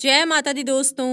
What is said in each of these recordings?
जय माता दी दोस्तों।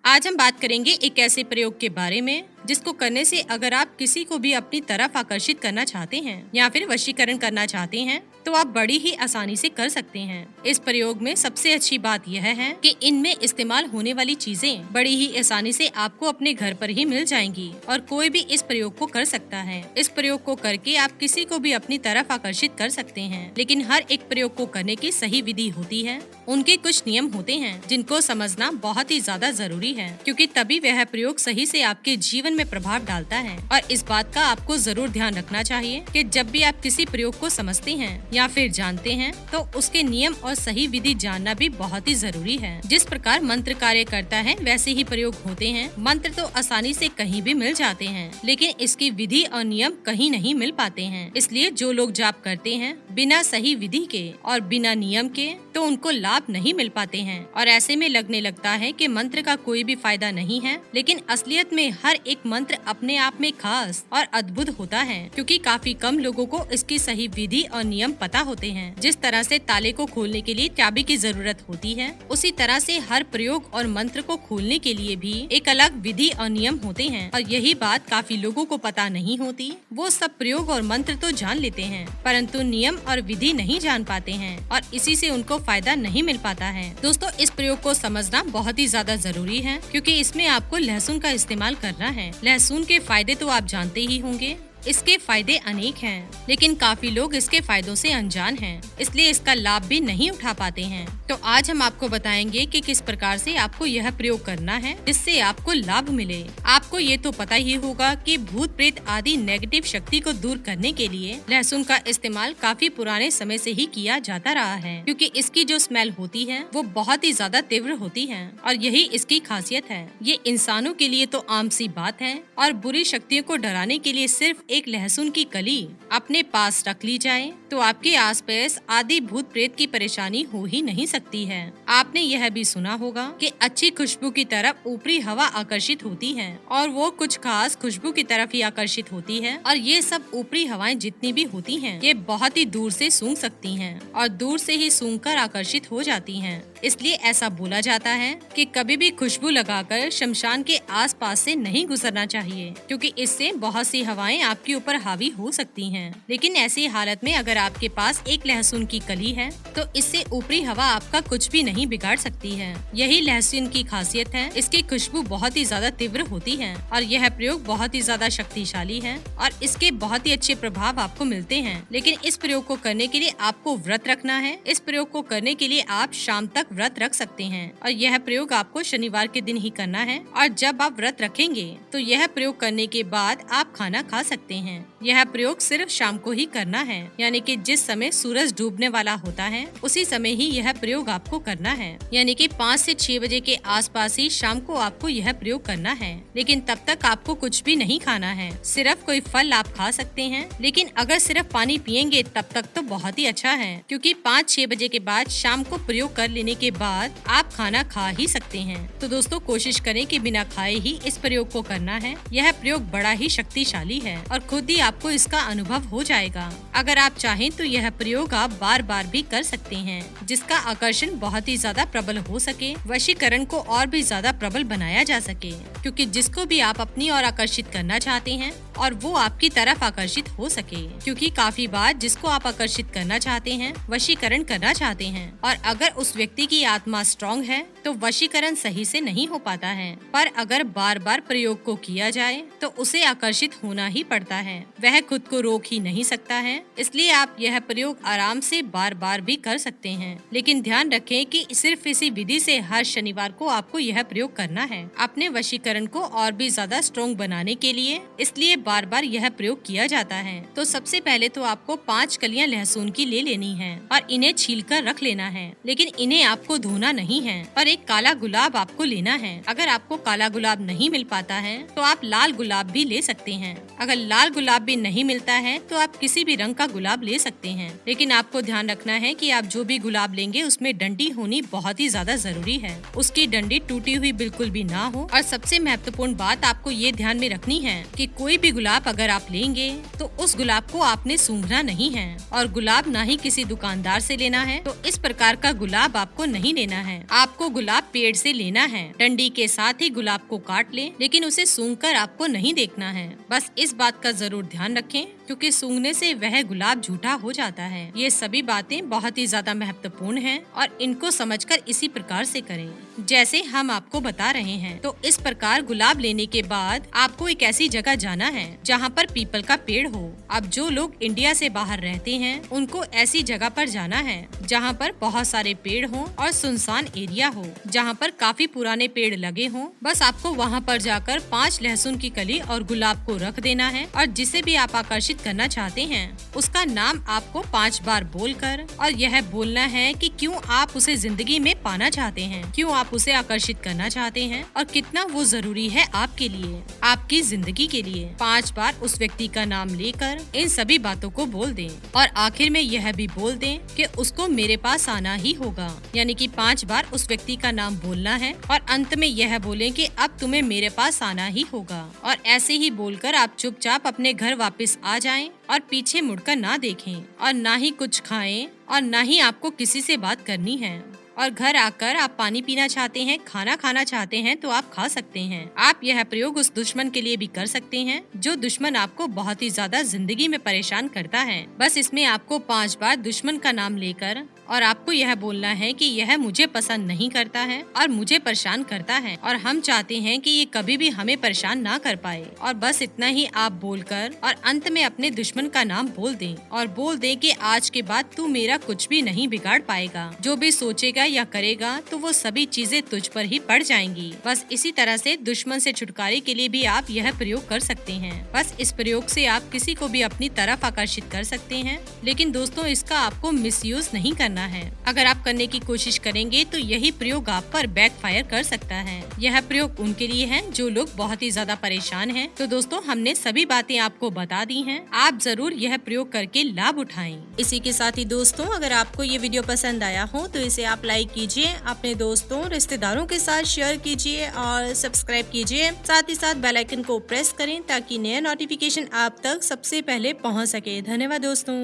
आज हम बात करेंगे एक ऐसे प्रयोग के बारे में जिसको करने से अगर आप किसी को भी अपनी तरफ आकर्षित करना चाहते हैं या फिर वशीकरण करना चाहते हैं तो आप बड़ी ही आसानी से कर सकते हैं। इस प्रयोग में सबसे अच्छी बात यह है कि इनमें इस्तेमाल होने वाली चीजें बड़ी ही आसानी से आपको अपने घर पर ही मिल जाएंगी और कोई भी इस प्रयोग को कर सकता है। इस प्रयोग को करके आप किसी को भी अपनी तरफ आकर्षित कर सकते हैं, लेकिन हर एक प्रयोग को करने की सही विधि होती है। उनके कुछ नियम होते हैं जिनको समझना बहुत ही ज्यादा जरूरी है, क्योंकि तभी वह प्रयोग सही से आपके जीवन में प्रभाव डालता है। और इस बात का आपको जरूर ध्यान रखना चाहिए कि जब भी आप किसी प्रयोग को समझते हैं या फिर जानते हैं तो उसके नियम और सही विधि जानना भी बहुत ही जरूरी है। जिस प्रकार मंत्र कार्य करता है वैसे ही प्रयोग होते हैं। मंत्र तो आसानी से कहीं भी मिल जाते हैं, लेकिन इसकी विधि और नियम कहीं नहीं मिल पाते हैं। इसलिए जो लोग जाप करते हैं बिना सही विधि के और बिना नियम के तो उनको लाभ नहीं मिल पाते हैं और ऐसे में लगने लगता है कि मंत्र का कोई भी फायदा नहीं है। लेकिन असलियत में हर एक मंत्र अपने आप में खास और अद्भुत होता है, क्योंकि काफी कम लोगों को इसकी सही विधि और नियम पता होते हैं। जिस तरह से ताले को खोलने के लिए चाबी की जरूरत होती है, उसी तरह से हर प्रयोग और मंत्र को खोलने के लिए भी एक अलग विधि और नियम होते हैं। और यही बात काफी लोगों को पता नहीं होती। वो सब प्रयोग और मंत्र तो जान लेते हैं, परंतु नियम और विधि नहीं जान पाते हैं और इसी से उनको फायदा नहीं मिल पाता है। दोस्तों, इस प्रयोग को समझना बहुत ही ज्यादा जरूरी है, क्योंकि इसमें आपको लहसुन का इस्तेमाल करना है। लहसुन के फायदे तो आप जानते ही होंगे। इसके फायदे अनेक हैं, लेकिन काफी लोग इसके फायदों से अनजान हैं, इसलिए इसका लाभ भी नहीं उठा पाते हैं। तो आज हम आपको बताएंगे कि किस प्रकार से आपको यह प्रयोग करना है जिससे आपको लाभ मिले। आपको ये तो पता ही होगा कि भूत प्रेत आदि नेगेटिव शक्ति को दूर करने के लिए लहसुन का इस्तेमाल काफी पुराने समय से ही किया जाता रहा है, क्योंकि इसकी जो स्मेल होती है वो बहुत ही ज्यादा तीव्र होती है और यही इसकी खासियत है। ये इंसानों के लिए तो आम सी बात है और बुरी शक्तियों को डराने के लिए सिर्फ एक लहसुन की कली अपने पास रख ली जाए तो आपके आसपास आदि भूत प्रेत की परेशानी हो ही नहीं सकती है। आपने यह भी सुना होगा कि अच्छी खुशबू की तरफ ऊपरी हवा आकर्षित होती है और वो कुछ खास खुशबू की तरफ ही आकर्षित होती है। और ये सब ऊपरी हवाएं जितनी भी होती हैं, ये बहुत ही दूर से सूंघ सकती हैं और दूर से ही सूंघकर आकर्षित हो जाती हैं। इसलिए ऐसा बोला जाता है कि कभी भी खुशबू लगाकर शमशान के आसपास से नहीं गुजरना चाहिए, क्योंकि इससे बहुत सी हवाएं आपके ऊपर हावी हो सकती हैं। लेकिन ऐसी हालत में अगर आपके पास एक लहसुन की कली है तो इससे ऊपरी हवा आपका कुछ भी नहीं बिगाड़ सकती है। यही लहसुन की खासियत है। इसकी खुशबू बहुत ही ज्यादा तीव्र होती है और यह प्रयोग बहुत ही ज्यादा शक्तिशाली है और इसके बहुत ही अच्छे प्रभाव आपको मिलते हैं। लेकिन इस प्रयोग को करने के लिए आपको व्रत रखना है। इस प्रयोग को करने के लिए आप शाम तक व्रत रख सकते हैं और यह प्रयोग आपको शनिवार के दिन ही करना है। और जब आप व्रत रखेंगे तो यह प्रयोग करने के बाद आप खाना खा सकते हैं। यह प्रयोग सिर्फ शाम को ही करना है, यानी कि जिस समय सूरज डूबने वाला होता है उसी समय ही यह प्रयोग आपको करना है, यानी कि 5 से 6 बजे के आसपास ही शाम को आपको यह प्रयोग करना है। लेकिन तब तक आपको कुछ भी नहीं खाना है, सिर्फ कोई फल आप खा सकते हैं। लेकिन अगर सिर्फ पानी पिएंगे तब तक तो बहुत ही अच्छा है, क्योंकि 5-6 बजे के बाद शाम को प्रयोग कर लेने के बाद आप खाना खा ही सकते हैं। तो दोस्तों, कोशिश करें कि बिना खाए ही इस प्रयोग को करना है। यह प्रयोग बड़ा ही शक्तिशाली है और खुद ही आपको इसका अनुभव हो जाएगा। अगर आप चाहें तो यह प्रयोग आप बार बार भी कर सकते हैं, जिसका आकर्षण बहुत ही ज्यादा प्रबल हो सके, वशीकरण को और भी ज्यादा प्रबल बनाया जा सके। क्योंकि जिसको भी आप अपनी ओर आकर्षित करना चाहते हैं और वो आपकी तरफ आकर्षित हो सके, क्योंकि काफी बार जिसको आप आकर्षित करना चाहते हैं वशीकरण करना चाहते हैं और अगर उस व्यक्ति की आत्मा स्ट्रांग है तो वशीकरण सही से नहीं हो पाता है। पर अगर बार बार प्रयोग को किया जाए तो उसे आकर्षित होना ही पड़ता है, वह खुद को रोक ही नहीं सकता है। इसलिए आप यह प्रयोग आराम से बार बार भी कर सकते हैं, लेकिन ध्यान रखें कि सिर्फ इसी विधि से हर शनिवार को आपको यह प्रयोग करना है अपने वशीकरण को और भी ज्यादा स्ट्रॉन्ग बनाने के लिए। इसलिए बार बार यह प्रयोग किया जाता है। तो सबसे पहले तो आपको 5 कलियां लहसुन की ले लेनी है और इन्हें छील कर रख लेना है, लेकिन इन्हें आपको धोना नहीं है। और एक काला गुलाब आपको लेना है। अगर आपको काला गुलाब नहीं मिल पाता है तो आप लाल गुलाब भी ले सकते हैं। अगर लाल गुलाब भी नहीं मिलता है तो आप किसी भी रंग का गुलाब ले सकते हैं, लेकिन आपको ध्यान रखना है कि आप जो भी गुलाब लेंगे उसमें डंडी होनी बहुत ही ज्यादा जरूरी है। उसकी डंडी टूटी हुई बिल्कुल भी ना हो। और सबसे महत्वपूर्ण बात आपको ये ध्यान में रखनी है कि कोई भी गुलाब अगर आप लेंगे तो उस गुलाब को आपने सूंघना नहीं है और गुलाब ना ही किसी दुकानदार से लेना है। तो इस प्रकार का गुलाब आपको नहीं लेना है। आपको गुलाब पेड़ से लेना है। डंडी के साथ ही गुलाब को काट ले, लेकिन उसे सूंघकर आपको नहीं देखना है। बस इस बात का जरूर ध्यान रखें, क्योंकि सूंघने से वह गुलाब झूठा हो जाता है। ये सभी बातें बहुत ही ज्यादा महत्वपूर्ण हैं और इनको समझकर इसी प्रकार से करें जैसे हम आपको बता रहे हैं। तो इस प्रकार गुलाब लेने के बाद आपको एक ऐसी जगह जाना है जहाँ पर पीपल का पेड़ हो। अब जो लोग इंडिया से बाहर रहते हैं उनको ऐसी जगह पर जाना है जहाँ पर बहुत सारे पेड़ हों और सुनसान एरिया हो, जहाँ पर काफी पुराने पेड़ लगे हों। बस आपको वहाँ पर जाकर 5 लहसुन की कली और गुलाब को रख देना है और जिसे भी आप आकर्षित करना चाहते हैं उसका नाम आपको 5 बार बोलकर और यह बोलना है कि क्यों आप उसे जिंदगी में पाना चाहते हैं, क्यों आप उसे आकर्षित करना चाहते हैं और कितना वो जरूरी है आपके लिए, आपकी जिंदगी के लिए। 5 बार उस व्यक्ति का नाम लेकर इन सभी बातों को बोल दें और आखिर में यह भी बोल दें कि उसको मेरे पास आना ही होगा। यानी कि 5 बार उस व्यक्ति का नाम बोलना है और अंत में यह बोलें कि अब तुम्हें मेरे पास आना ही होगा। और ऐसे ही बोलकर आप चुपचाप अपने घर वापस आ जाएं और पीछे मुड़कर ना देखें और ना ही कुछ खाएं और ना ही आपको किसी से बात करनी है। और घर आकर आप पानी पीना चाहते हैं, खाना खाना चाहते हैं तो आप खा सकते हैं। आप यह प्रयोग उस दुश्मन के लिए भी कर सकते हैं जो दुश्मन आपको बहुत ही ज्यादा जिंदगी में परेशान करता है। बस इसमें आपको 5 बार दुश्मन का नाम लेकर और आपको यह बोलना है कि यह मुझे पसंद नहीं करता है और मुझे परेशान करता है और हम चाहते हैं कि ये कभी भी हमें परेशान ना कर पाए। और बस इतना ही आप बोलकर और अंत में अपने दुश्मन का नाम बोल दें और बोल दें कि आज के बाद तू मेरा कुछ भी नहीं बिगाड़ पाएगा। जो भी सोचेगा या करेगा तो वो सभी चीजें तुझ पर ही पड़ जाएंगी। बस इसी तरह से दुश्मन से छुटकारे के लिए भी आप यह प्रयोग कर सकते हैं। बस इस प्रयोग से आप किसी को भी अपनी तरफ आकर्षित कर सकते हैं, लेकिन दोस्तों इसका आपको मिसयूज नहीं करना है। अगर आप करने की कोशिश करेंगे तो यही प्रयोग आप पर बैकफायर कर सकता है। यह प्रयोग उनके लिए है जो लोग बहुत ही ज्यादा परेशान हैं। तो दोस्तों हमने सभी बातें आपको बता दी हैं, आप जरूर यह प्रयोग करके लाभ उठाएं। इसी के साथ ही दोस्तों अगर आपको ये वीडियो पसंद आया हो तो इसे आप लाइक कीजिए, अपने दोस्तों रिश्तेदारों के साथ शेयर कीजिए और सब्सक्राइब कीजिए। साथ ही साथ बेल आइकन को प्रेस करें ताकि नया नोटिफिकेशन आप तक सबसे पहले पहुंच सके। धन्यवाद दोस्तों।